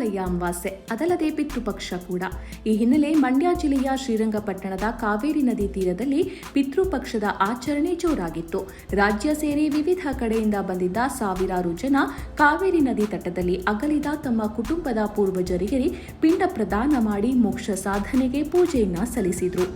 ಮಹಾಲಯ ಅಮಾವಾಸ್ಯೆ, ಅದಲ್ಲದೆ ಪಿತೃಪಕ್ಷ ಕೂಡ. ಈ ಹಿನ್ನೆಲೆ ಮಂಡ್ಯ ಜಿಲ್ಲೆಯ ಶ್ರೀರಂಗಪಟ್ಟಣದ ಕಾವೇರಿ ನದಿ ತೀರದಲ್ಲಿ ಪಿತೃಪಕ್ಷದ ಆಚರಣೆ ಜೋರಾಗಿತ್ತು. ರಾಜ್ಯ ಸೇರಿ ವಿವಿಧ ಕಡೆಯಿಂದ ಬಂದಿದ್ದ ಸಾವಿರಾರು ಜನ ಕಾವೇರಿ ನದಿ ತಟದಲ್ಲಿ ಅಗಲಿದ ತಮ್ಮ ಕುಟುಂಬದ ಪೂರ್ವಜರಿಗೆ ಪಿಂಡ ಪ್ರದಾನ ಮಾಡಿ ಮೋಕ್ಷ ಸಾಧನೆಗೆ ಪೂಜೆಯನ್ನ ಸಲ್ಲಿಸಿದ್ರು.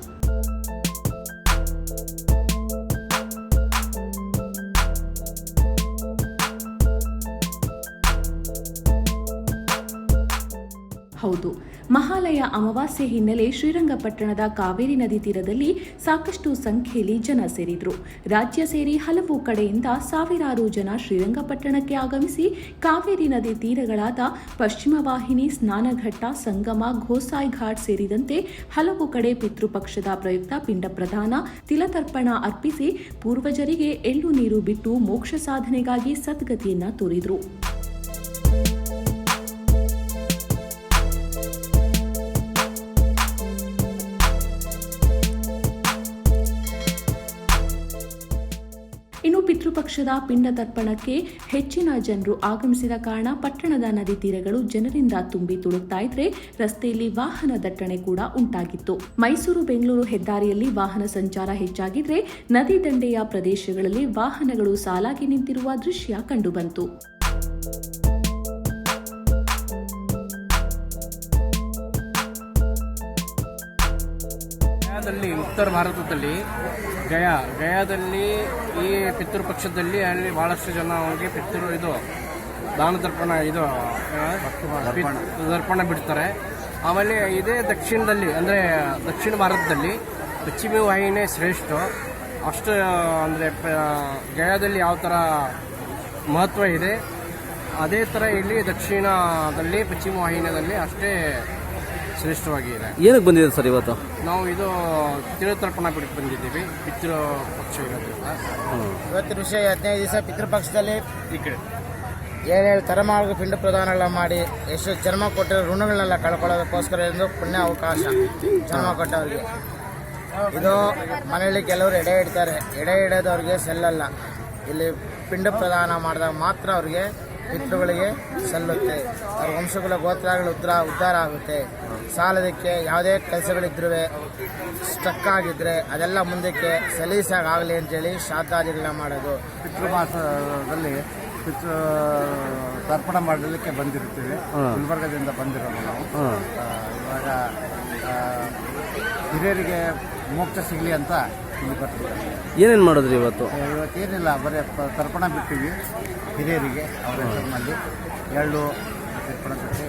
ಹೌದು, ಮಹಾಲಯ ಅಮಾವಾಸ್ಯೆ ಹಿನ್ನೆಲೆ ಶ್ರೀರಂಗಪಟ್ಟಣದ ಕಾವೇರಿ ನದಿ ತೀರದಲ್ಲಿ ಸಾಕಷ್ಟು ಸಂಖ್ಯೆಯಲ್ಲಿ ಜನ ಸೇರಿದ್ರು. ರಾಜ್ಯ ಸೇರಿ ಹಲವು ಕಡೆಯಿಂದ ಸಾವಿರಾರು ಜನ ಶ್ರೀರಂಗಪಟ್ಟಣಕ್ಕೆ ಆಗಮಿಸಿ ಕಾವೇರಿ ನದಿ ತೀರಗಳಾದ ಪಶ್ಚಿಮ ವಾಹಿನಿ, ಸ್ನಾನಘಟ್ಟ, ಸಂಗಮ, ಗೋಸಾಯಿ ಘಾಟ್ ಸೇರಿದಂತೆ ಹಲವು ಕಡೆ ಪಿತೃಪಕ್ಷದ ಪ್ರಯುಕ್ತ ಪಿಂಡ ಪ್ರದಾನ, ತಿಲತರ್ಪಣ ಅರ್ಪಿಸಿ ಪೂರ್ವಜರಿಗೆ ಎಳ್ಳು ನೀರು ಬಿಟ್ಟು ಮೋಕ್ಷ ಸಾಧನೆಗಾಗಿ ಸದ್ಗತಿಯನ್ನ ತೋರಿದ್ರು. ಇನ್ನು ಪಿತೃಪಕ್ಷದ ಪಿಂಡ ತರ್ಪಣಕ್ಕೆ ಹೆಚ್ಚಿನ ಜನರು ಆಗಮಿಸಿದ ಕಾರಣ ಪಟ್ಟಣದ ನದಿ ತೀರಗಳು ಜನರಿಂದ ತುಂಬಿ ತುಳುಕ್ತಾ ಇದ್ರೆ ರಸ್ತೆಯಲ್ಲಿ ವಾಹನ ದಟ್ಟಣೆ ಕೂಡ ಉಂಟಾಗಿತ್ತು. ಮೈಸೂರು ಬೆಂಗಳೂರು ಹೆದ್ದಾರಿಯಲ್ಲಿ ವಾಹನ ಸಂಚಾರ ಹೆಚ್ಚಾಗಿದ್ರೆ ನದಿ ದಂಡೆಯ ಪ್ರದೇಶಗಳಲ್ಲಿ ವಾಹನಗಳು ಸಾಲಾಗಿ ನಿಂತಿರುವ ದೃಶ್ಯ ಕಂಡುಬಂತು. ಉತ್ತರ ಭಾರತದಲ್ಲಿ ಗಯಾದಲ್ಲಿ ಈ ಪಿತೃಪಕ್ಷದಲ್ಲಿ ಅಲ್ಲಿ ಬಹಳಷ್ಟು ಜನ ಅವರಿಗೆ ದಾನ ತರ್ಪಣ ತರ್ಪಣ ಬಿಡ್ತಾರೆ. ಆಮೇಲೆ ಇದೇ ದಕ್ಷಿಣದಲ್ಲಿ ಅಂದರೆ ದಕ್ಷಿಣ ಭಾರತದಲ್ಲಿ ಪಶ್ಚಿಮ ವಾಹಿನಿ ಶ್ರೇಷ್ಠ. ಅಷ್ಟು ಅಂದರೆ ಗಯಾದಲ್ಲಿ ಯಾವ ಥರ ಮಹತ್ವ ಇದೆ ಅದೇ ಥರ ಇಲ್ಲಿ ದಕ್ಷಿಣದಲ್ಲಿ ಪಶ್ಚಿಮ ವಾಹಿನಿಯಲ್ಲಿ ಅಷ್ಟೇ ಶ್ರೇಷ್ಠವಾಗಿದೆ. ಏನಕ್ಕೆ ಬಂದಿದೆ ಸರ್ ಇವತ್ತು? ನಾವು ಇದು ತಿರುತರ್ಪಣ ಬಿಟ್ಟು ಬಂದಿದ್ದೀವಿ ಪಿತೃಪಕ್ಷ ಇರೋದ್ರಿಂದ. ಇವತ್ತಿನ ವಿಷಯ 15 ದಿವಸ ಪಿತೃಪಕ್ಷದಲ್ಲಿ ಈ ಕಡೆ ಏನೇಳು ತಲೆಮಾರಿಗೆ ಪಿಂಡ ಪ್ರದಾನ ಮಾಡಿ ಎಷ್ಟು ಜನ್ಮ ಕೊಟ್ಟಿರೋ ಋಣಗಳನ್ನೆಲ್ಲ ಕಳ್ಕೊಳ್ಳೋದಕ್ಕೋಸ್ಕರ ಎಂದು ಪುಣ್ಯ ಅವಕಾಶ ಜನ್ಮ ಕೊಟ್ಟವ್ರಿಗೆ. ಇದು ಮನೆಯಲ್ಲಿ ಕೆಲವರು ಎಡೆ ಇಡ್ತಾರೆ. ಎಡೆ ಇಡೋದವ್ರಿಗೆ ಸಲ್ಲಲ್ಲ. ಇಲ್ಲಿ ಪಿಂಡ ಪ್ರದಾನ ಮಾಡಿದಾಗ ಮಾತ್ರ ಅವ್ರಿಗೆ ಪಿತೃಗಳಿಗೆ ಸಲ್ಲುತ್ತೆ. ಅವ್ರ ವಂಶಗಳ ಗೋತ್ರಗಳು ಉದ್ಧಾರ ಆಗುತ್ತೆ. ಸಾಲದಕ್ಕೆ ಯಾವುದೇ ಕೆಲಸಗಳಿದ್ರೂ ಸ್ಟಕ್ ಆಗಿದ್ರೆ ಅದೆಲ್ಲ ಮುಂದಕ್ಕೆ ಸಲೀಸಾಗಲಿ ಅಂತೇಳಿ ಶ್ರಾದ್ದಾದಿಗಳನ್ನ ಮಾಡೋದು. ಪಿತೃಮಾಸದಲ್ಲಿ ತರ್ಪಣ ಮಾಡಲಿಕ್ಕೆ ಬಂದಿರ್ತೀವಿ. ಗುಲ್ಬರ್ಗದಿಂದ ಬಂದಿರೋದು ನಾವು. ಇವಾಗ ಹಿರಿಯರಿಗೆ ಮೋಕ್ಷ ಸಿಗಲಿ ಅಂತ ಇಲ್ಲಿ ಬರ್ತೀವಿ. ಏನೇನು ಮಾಡಿದ್ರಿ ಇವತ್ತು? ಇವತ್ತೇನಿಲ್ಲ, ಬರೀ ತರ್ಪಣ ಬಿಟ್ಟಿವಿ ಹಿರಿಯರಿಗೆ. ಅವರ ಹೆಸರಿನಲ್ಲಿ ಎಳ್ಳು ತರ್ಪಣ ಬಿಟ್ಟು